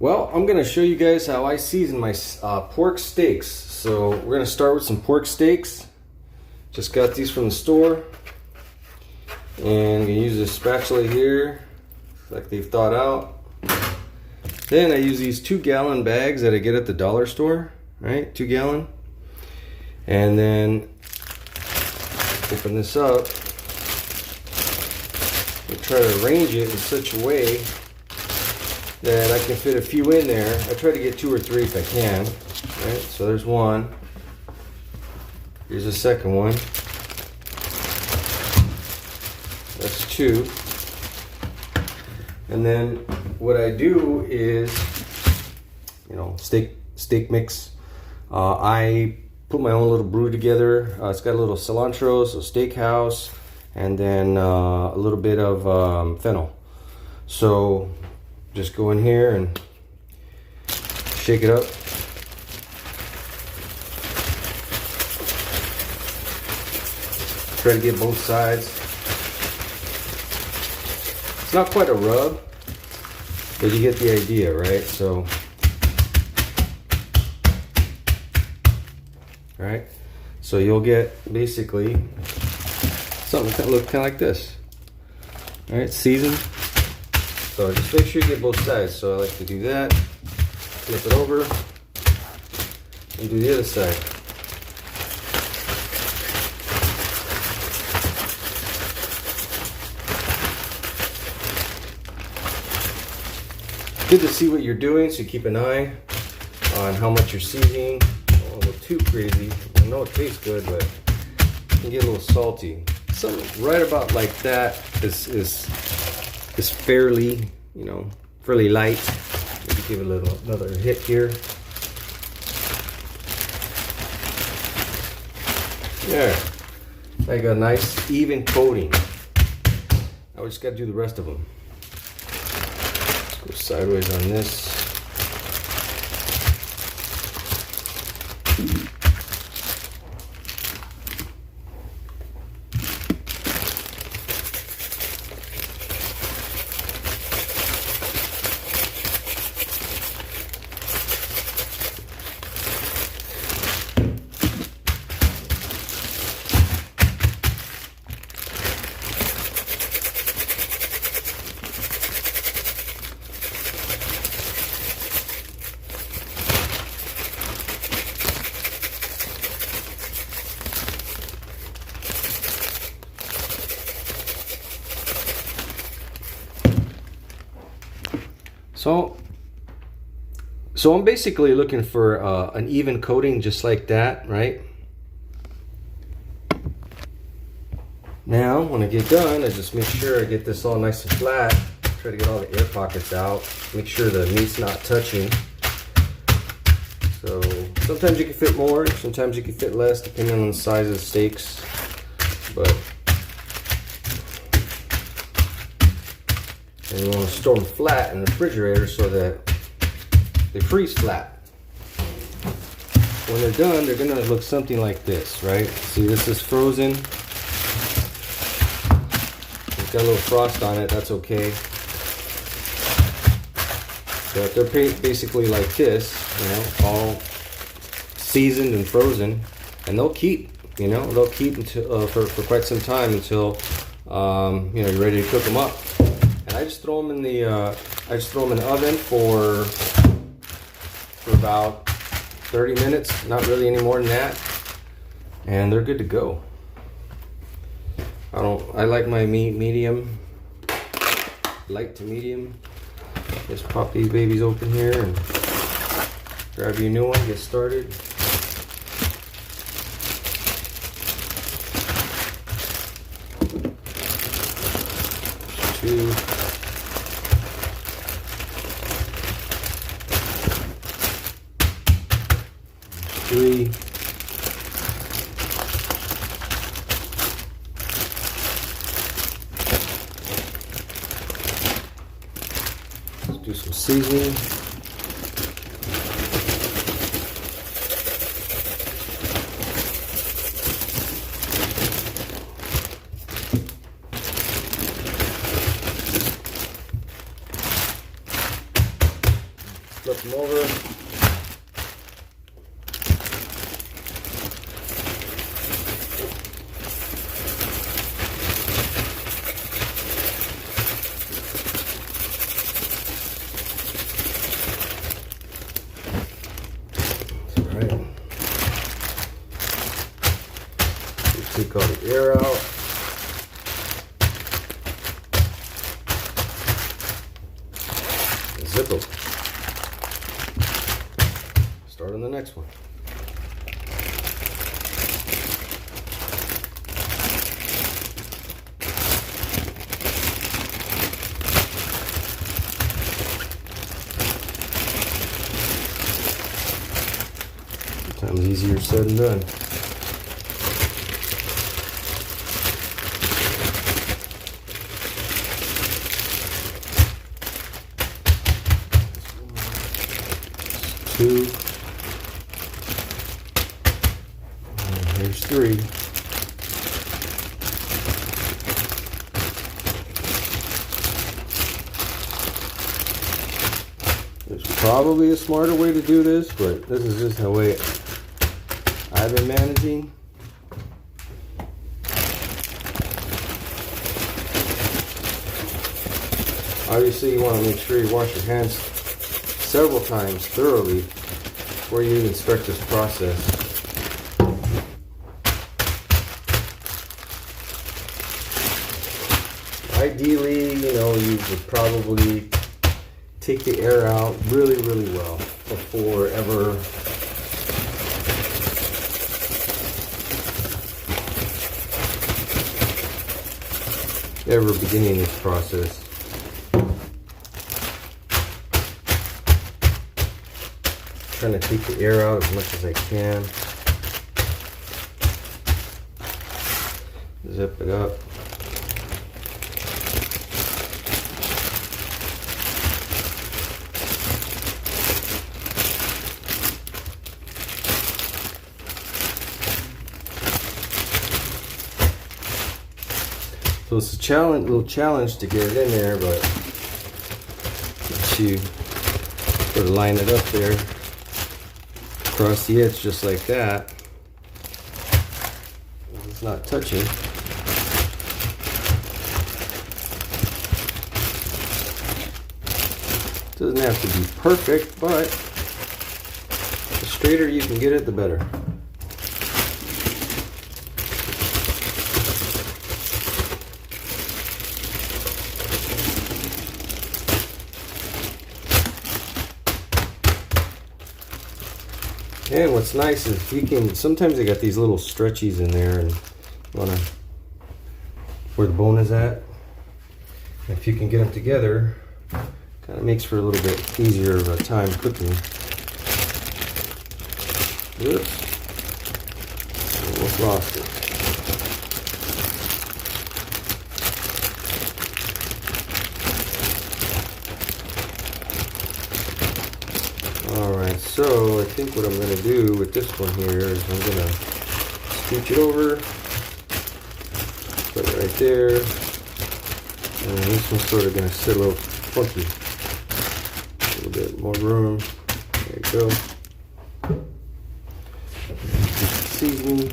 Well, I'm going to show you guys how I season my pork steaks. So we're going to start with some pork steaks. Just got these from the store. And I'm going to use this spatula here, like they've thought out. Then I use these 2-gallon bags that I get at the dollar store, right? 2 gallon. And then open this up. I try to arrange it in such a way that I can fit a few in there. I try to get 2 or 3 if I can. Right? So there's one. Here's a second one. That's 2. And then what I do is, steak mix. I put my own little brew together. It's got a little cilantro, so steakhouse, and then a little bit of fennel. So just go in here and shake it up. Try to get both sides. It's not quite a rub, but you get the idea, right? So, right? So you'll get basically something that looks kind of like this. All right, seasoned. So just make sure you get both sides. So I like to do that, flip it over, and do the other side. Good to see what you're doing, so you keep an eye on how much you're seasoning. Don't go too crazy. I know it tastes good, but it can get a little salty. Something right about like that is fairly, fairly light. Maybe give it another hit here. There. I got a nice even coating. Now we just got to do the rest of them. Let's go sideways on this. So I'm basically looking for an even coating just like that, right? Now, when I get done, I just make sure I get this all nice and flat. Try to get all the air pockets out. Make sure the meat's not touching. So sometimes you can fit more, sometimes you can fit less, depending on the size of the steaks. But and you want to store them flat in the refrigerator so that they freeze flat. When they're done, they're gonna look something like this, right? See, this is frozen. It's got a little frost on it, that's okay. But they're basically like this, all seasoned and frozen, and they'll keep, they'll keep until for quite some time until you're ready to cook them up. And I just throw them in the oven for about 30 minutes, not really any more than that, and they're good to go. I like my meat medium, light to medium. Just pop these babies open here and grab you a new one, get started. Two. 3. Let's do some seasoning. them over. Take all the air out. Zip them. Start on the next one. Sometimes easier said than done. Two, and here's three. There's probably a smarter way to do this, but this is just the way I've been managing. Obviously, you want to make sure you wash your hands several times thoroughly before you even start this process. Ideally, you know, you would probably take the air out really, really well before ever beginning this process. Trying to take the air out as much as I can. Zip it up. So it's a little challenge to get it in there, but once you sort of line it up there, across the edge just like that, it's not touching. Doesn't have to be perfect, but the straighter you can get it, the better. And what's nice is you can, sometimes they got these little stretchies in there and wanna, where the bone is at. If you can get them together, kind of makes for a little bit easier of a time cooking. Oops, almost lost it. Alright, so I think what I'm going to do with this one here is I'm going to scooch it over, put it right there, and this one's sort of going to sit a little funky. A little bit more room. There you go. Seasoning.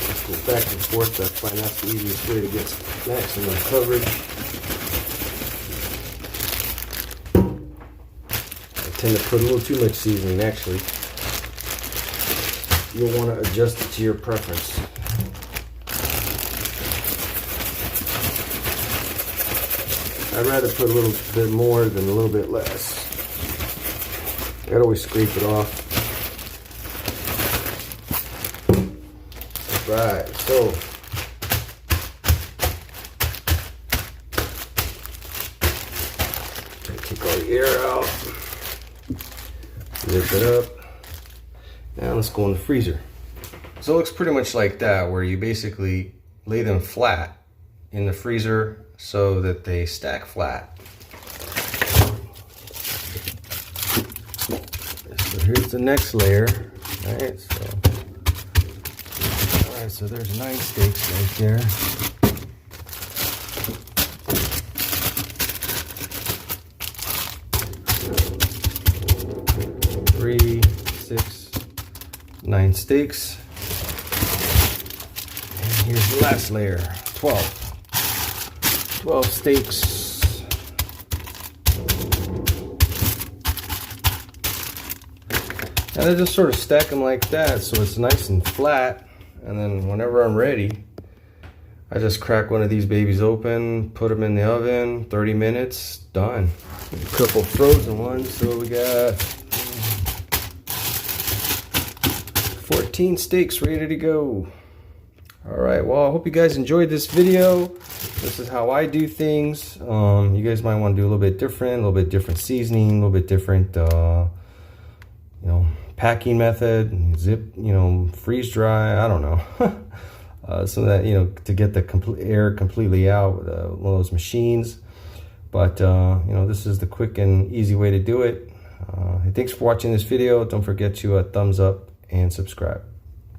Let's go back and forth. I find that's the easiest way to get maximum coverage. Tend to put a little too much seasoning. Actually, you'll want to adjust it to your preference. I'd rather put a little bit more than a little bit less. I'd always scrape it off. Right, so take all the air out. Zip it up. Now let's go in the freezer. So it looks pretty much like that, where you basically lay them flat in the freezer so that they stack flat. So here's the next layer. Alright, so there's 9 steaks right there. 9 steaks. And here's the last layer, 12 steaks. And I just sort of stack them like that so it's nice and flat. And then whenever I'm ready, I just crack one of these babies open, put them in the oven, 30 minutes, done. A couple frozen ones, so we got 14 steaks ready to go. All right, well, I hope you guys enjoyed this video. This is how I do things. You guys might want to do a little bit different seasoning, a little bit different, you know, packing method, zip, you know, freeze dry, I don't know. So that, you know, to get the air completely out with one of those machines. But, you know, this is the quick and easy way to do it. Thanks for watching this video. Don't forget to thumbs up and subscribe.